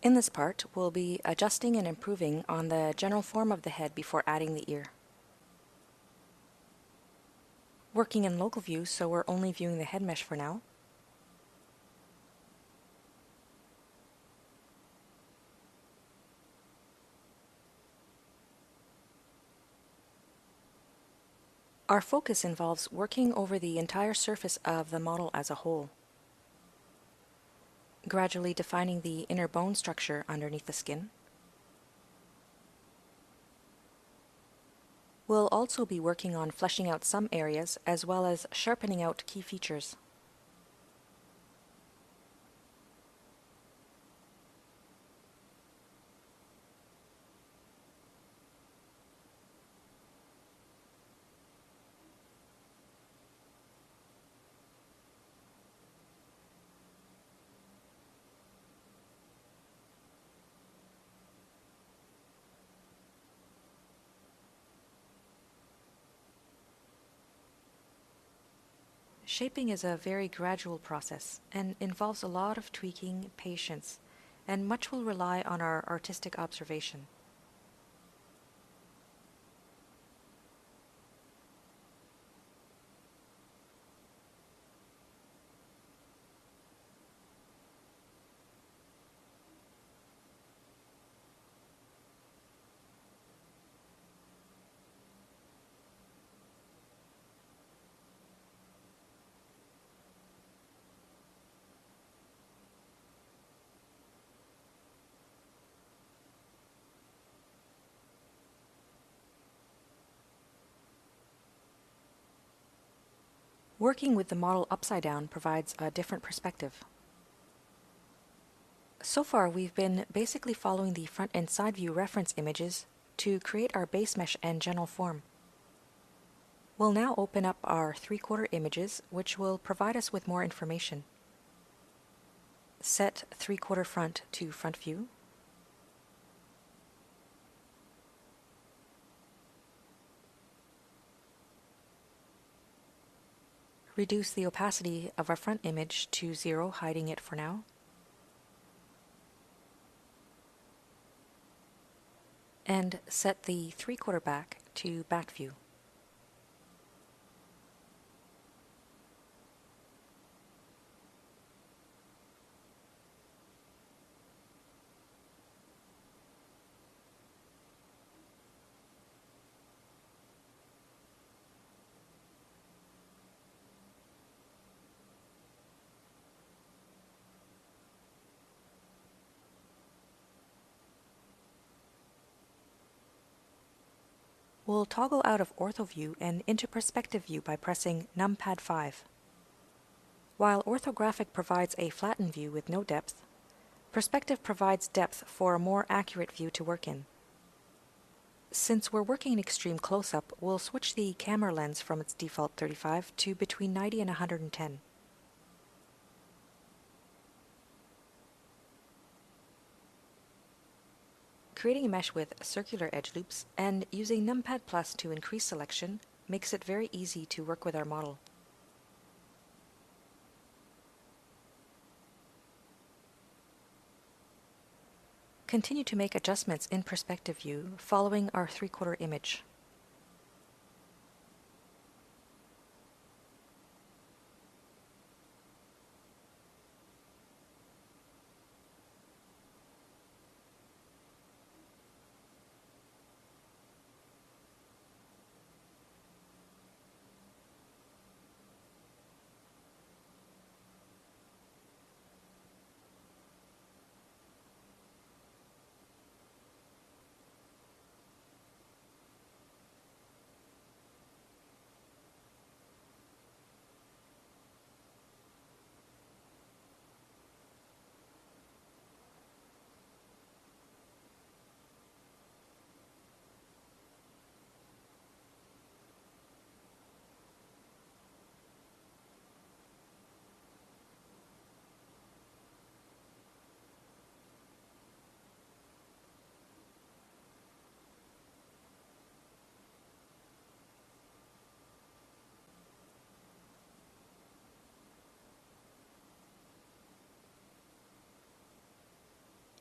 In this part, we'll be adjusting and improving on the general form of the head before adding the ear. Working in local view, so we're only viewing the head mesh for now. Our focus involves working over the entire surface of the model as a whole, gradually defining the inner bone structure underneath the skin. We'll also be working on fleshing out some areas as well as sharpening out key features. Shaping is a very gradual process and involves a lot of tweaking, patience, and much will rely on our artistic observation. Working with the model upside down provides a different perspective. So far, we've been basically following the front and side view reference images to create our base mesh and general form. We'll now open up our 3/4 images, which will provide us with more information. Set 3/4 front to front view. Reduce the opacity of our front image to 0, hiding it for now. And set the 3/4 back to back view. We'll toggle out of ortho view and into perspective view by pressing numpad 5. While orthographic provides a flattened view with no depth, perspective provides depth for a more accurate view to work in. Since we're working in extreme close-up, we'll switch the camera lens from its default 35 to between 90 and 110. Creating a mesh with circular edge loops and using numpad plus to increase selection makes it very easy to work with our model. Continue to make adjustments in perspective view following our 3/4 image.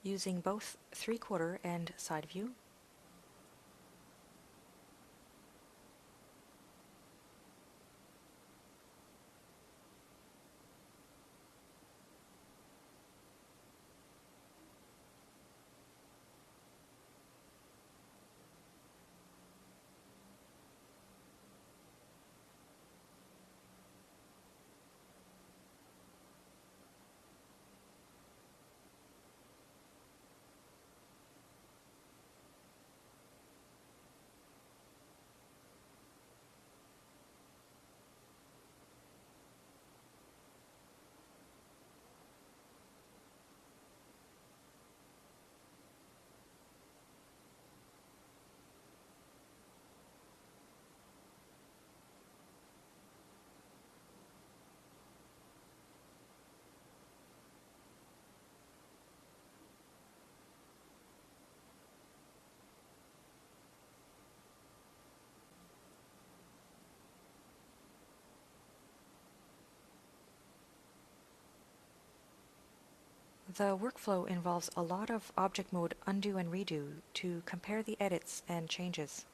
using both 3/4 and side view. The workflow involves a lot of object mode undo and redo to compare the edits and changes.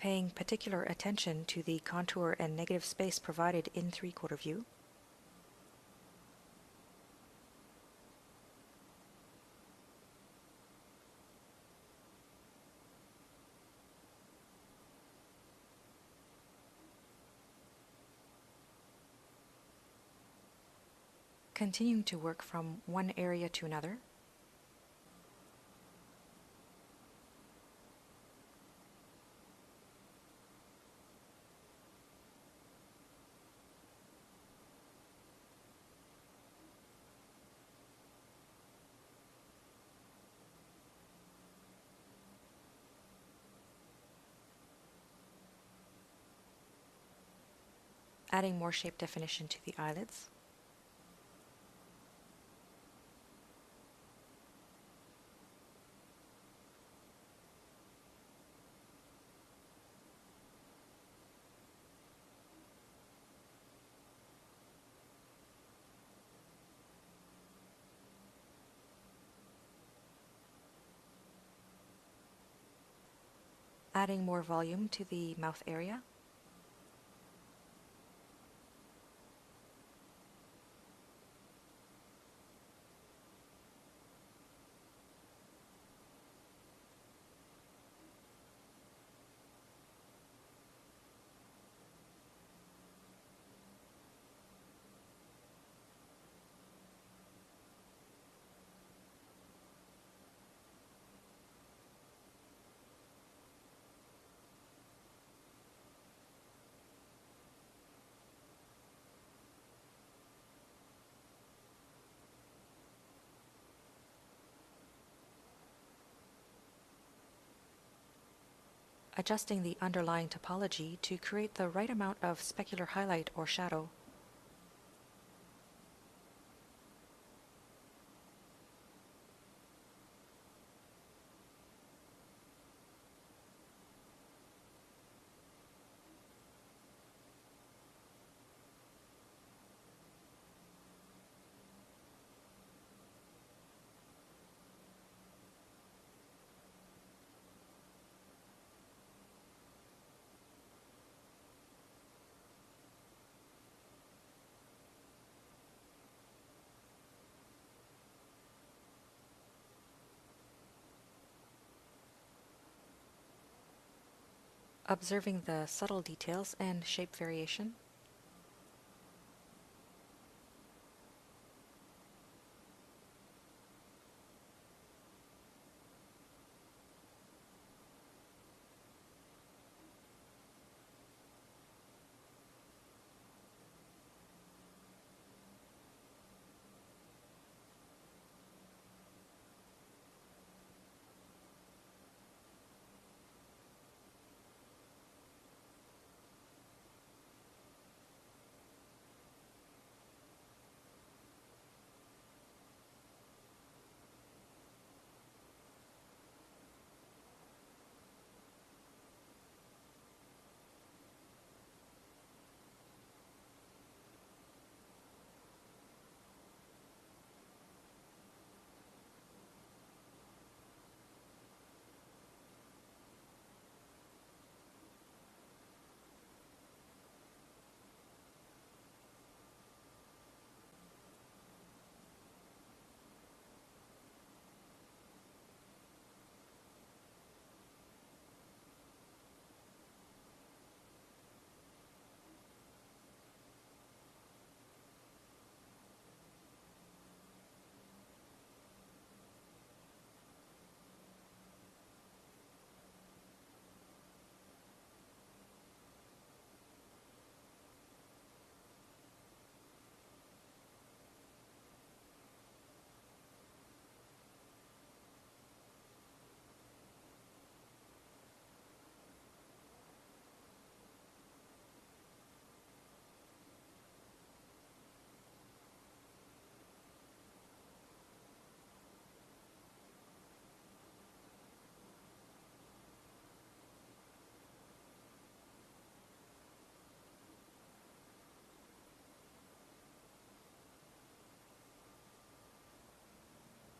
Paying particular attention to the contour and negative space provided in 3/4 view. Continuing to work from one area to another. Adding more shape definition to the eyelids. Adding more volume to the mouth area. Adjusting the underlying topology to create the right amount of specular highlight or shadow. observing the subtle details and shape variation.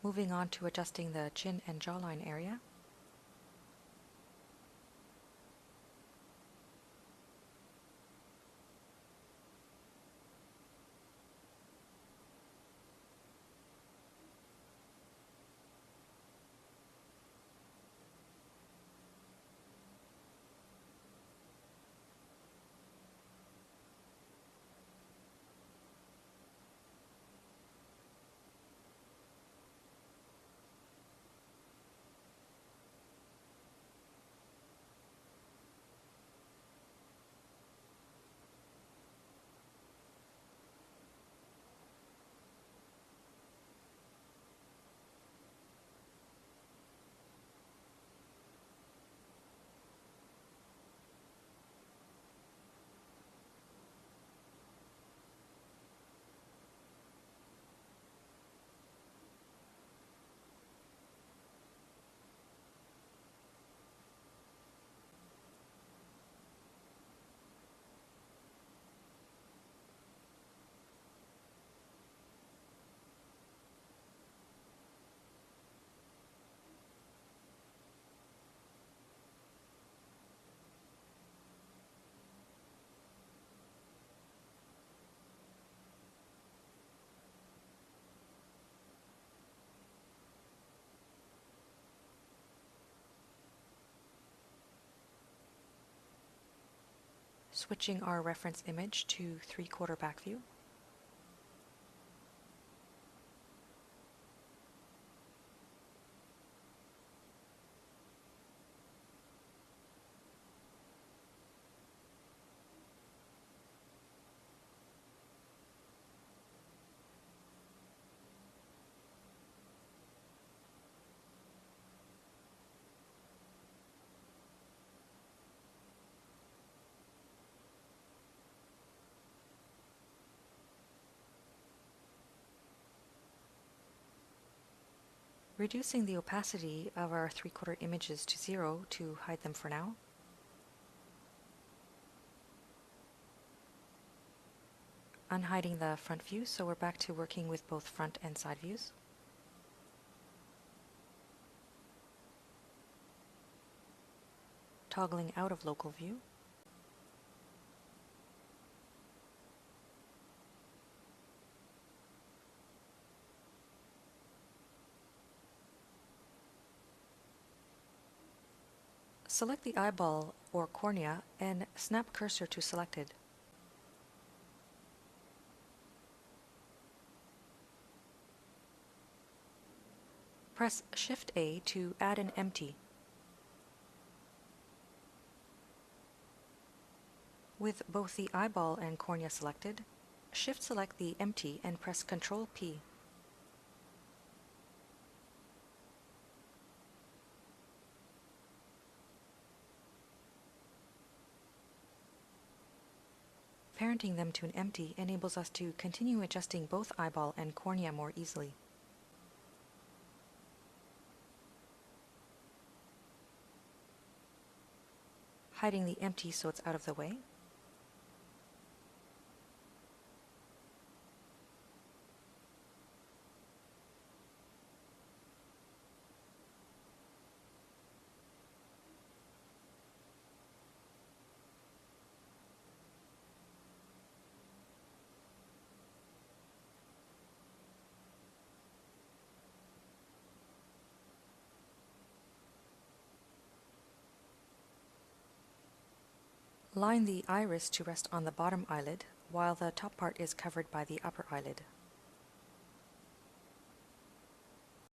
Moving on to adjusting the chin and jawline area. Switching our reference image to 3/4 back view. Reducing the opacity of our 3/4 images to 0 to hide them for now. Unhiding the front view, so we're back to working with both front and side views. Toggling out of local view. Select the eyeball or cornea and snap cursor to selected. Press Shift-A to add an empty. With both the eyeball and cornea selected, Shift-select the empty and press Ctrl-P. Parenting them to an empty enables us to continue adjusting both eyeball and cornea more easily. Hiding the empty so it's out of the way. Line the iris to rest on the bottom eyelid, while the top part is covered by the upper eyelid.